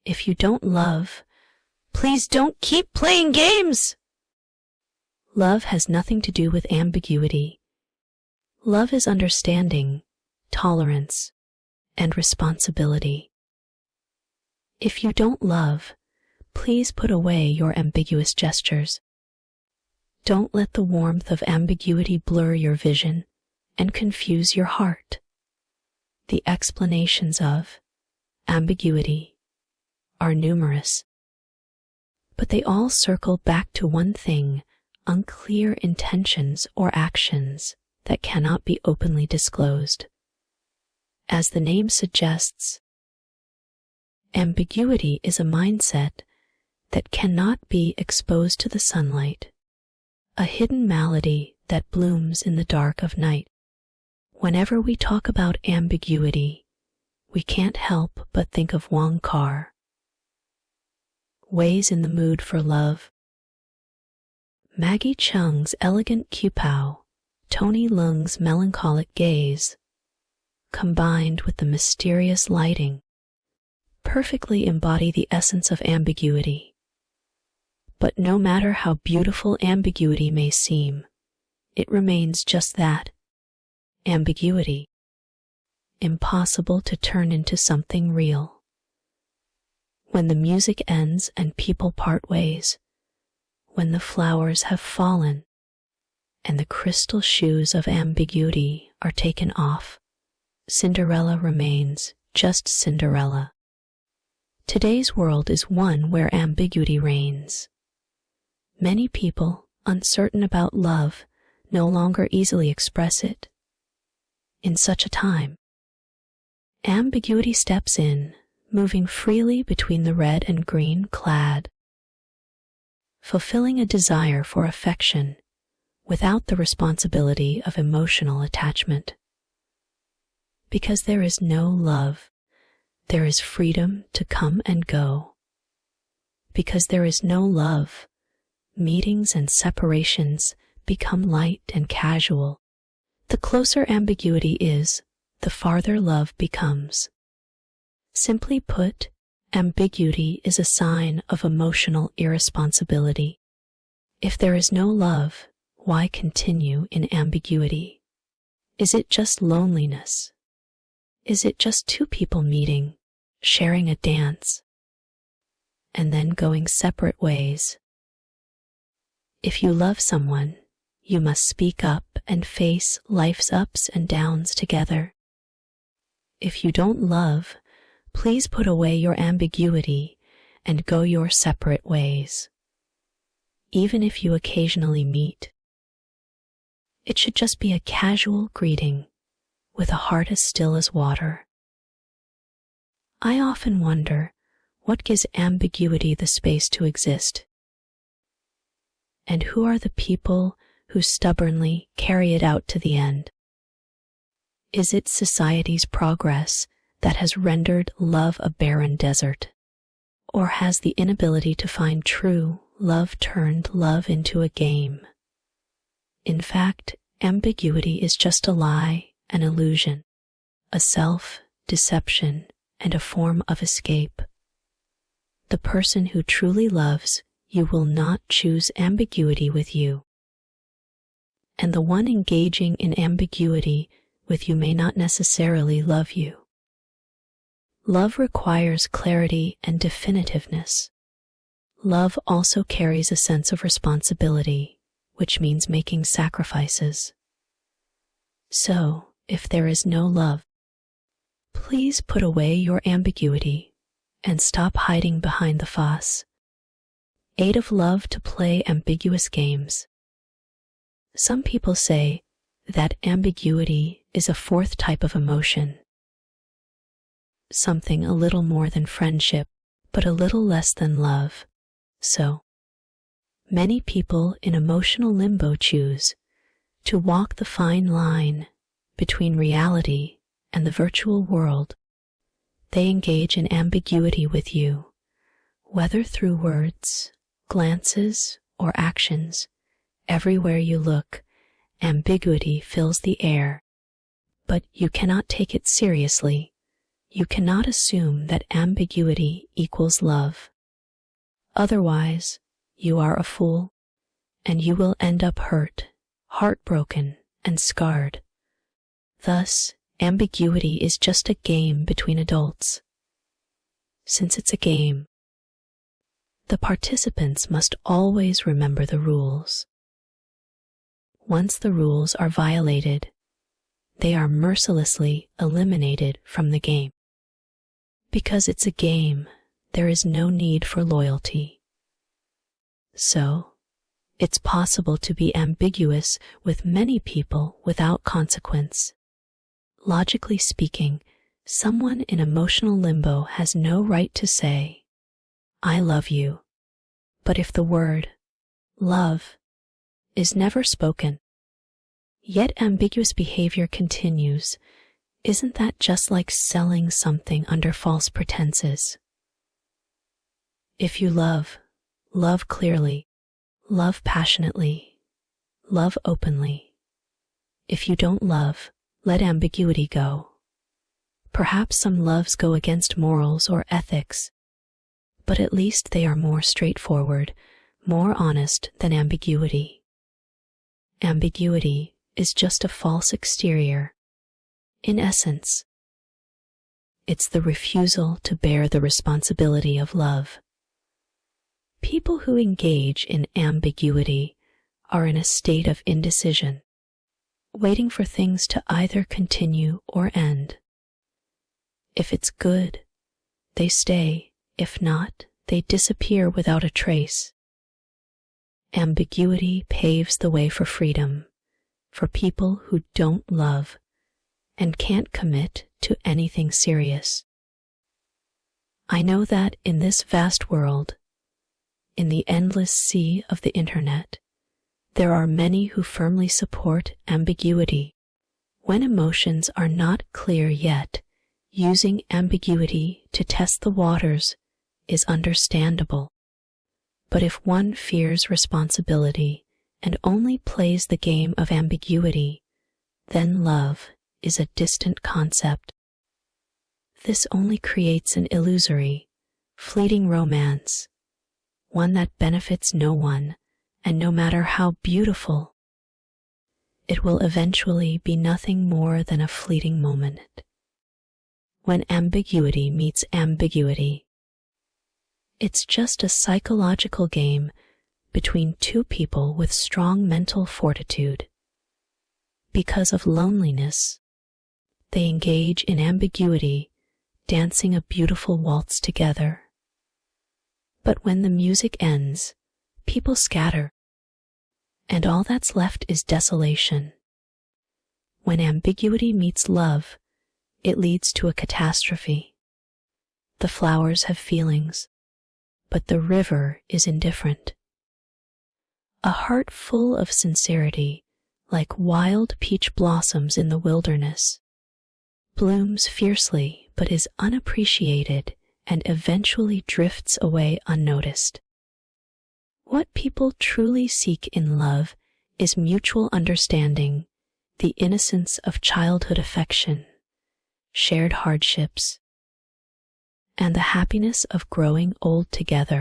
If you don't love, please don't keep playing games! Love has nothing to do with ambiguity. Love is understanding, tolerance, and responsibility. If you don't love, please put away your ambiguous gestures. Don't let the warmth of ambiguity blur your vision and confuse your heart. The explanations of ambiguity are numerous, but they all circle back to one thing: unclear intentions or actions that cannot be openly disclosed. As the name suggests, ambiguity is a mindset that cannot be exposed to the sunlight, a hidden malady that blooms in the dark of night. Whenever we talk about ambiguity, we can't help but think of Wong Kar, Ways in the Mood for Love, Maggie Cheung's elegant Qipao, Tony Leung's melancholic gaze, combined with the mysterious lighting, perfectly embody the essence of ambiguity. But no matter how beautiful ambiguity may seem, it remains just that, ambiguity, impossible to turn into something real. When the music ends and people part ways, when the flowers have fallen and the crystal shoes of ambiguity are taken off, Cinderella remains just Cinderella. Today's world is one where ambiguity reigns. Many people, uncertain about love, no longer easily express it. In such a time, ambiguity steps in, moving freely between the red and green clad, fulfilling a desire for affection without the responsibility of emotional attachment. Because there is no love, there is freedom to come and go. Because there is no love, meetings and separations become light and casual. The closer ambiguity is, the farther love becomes. Simply put, ambiguity is a sign of emotional irresponsibility. If there is no love, why continue in ambiguity? Is it just loneliness? Is it just two people meeting, sharing a dance, and then going separate ways? If you love someone, you must speak up and face life's ups and downs together. If you don't love, please put away your ambiguity and go your separate ways. Even if you occasionally meet, it should just be a casual greeting with a heart as still as water. I often wonder what gives ambiguity the space to exist, and who are the people who stubbornly carry it out to the end. Is it society's progress that has rendered love a barren desert? Or has the inability to find true love turned love into a game? In fact, ambiguity is just a lie, an illusion, a self-deception, and a form of escape. The person who truly loves you will not choose ambiguity with you. And the one engaging in ambiguity with you may not necessarily love you. Love requires clarity and definitiveness. Love also carries a sense of responsibility, which means making sacrifices. So, if there is no love, please put away your ambiguity and stop hiding behind the fuss. Aid of love to play ambiguous games. Some people say that ambiguity is a fourth type of emotion, something a little more than friendship, but a little less than love. So, many people in emotional limbo choose to walk the fine line between reality and the virtual world. They engage in ambiguity with you, whether through words, glances, or actions. Everywhere you look, ambiguity fills the air, but you cannot take it seriously. You cannot assume that ambiguity equals love. Otherwise, you are a fool, and you will end up hurt, heartbroken, and scarred. Thus, ambiguity is just a game between adults. Since it's a game, the participants must always remember the rules. Once the rules are violated, they are mercilessly eliminated from the game. Because it's a game, there is no need for loyalty. So, it's possible to be ambiguous with many people without consequence. Logically speaking, someone in emotional limbo has no right to say, "I love you." But if the word, love, is never spoken, yet ambiguous behavior continues, isn't that just like selling something under false pretenses? If you love, love clearly, love passionately, love openly. If you don't love, let ambiguity go. Perhaps some loves go against morals or ethics, but at least they are more straightforward, more honest than ambiguity. Ambiguity is just a false exterior. In essence, it's the refusal to bear the responsibility of love. People who engage in ambiguity are in a state of indecision, waiting for things to either continue or end. If it's good, they stay. If not, they disappear without a trace. Ambiguity paves the way for freedom, for people who don't love and can't commit to anything serious. I know that in this vast world, in the endless sea of the internet, there are many who firmly support ambiguity. When emotions are not clear yet, using ambiguity to test the waters is understandable. But if one fears responsibility and only plays the game of ambiguity, then love is a distant concept. This only creates an illusory, fleeting romance, one that benefits no one, and no matter how beautiful, it will eventually be nothing more than a fleeting moment. When ambiguity meets ambiguity, it's just a psychological game between two people with strong mental fortitude. Because of loneliness, they engage in ambiguity, dancing a beautiful waltz together. But when the music ends, people scatter, and all that's left is desolation. When ambiguity meets love, it leads to a catastrophe. The flowers have feelings, but the river is indifferent. A heart full of sincerity, like wild peach blossoms in the wilderness, blooms fiercely but is unappreciated and eventually drifts away unnoticed. What people truly seek in love is mutual understanding, the innocence of childhood affection, shared hardships, and the happiness of growing old together.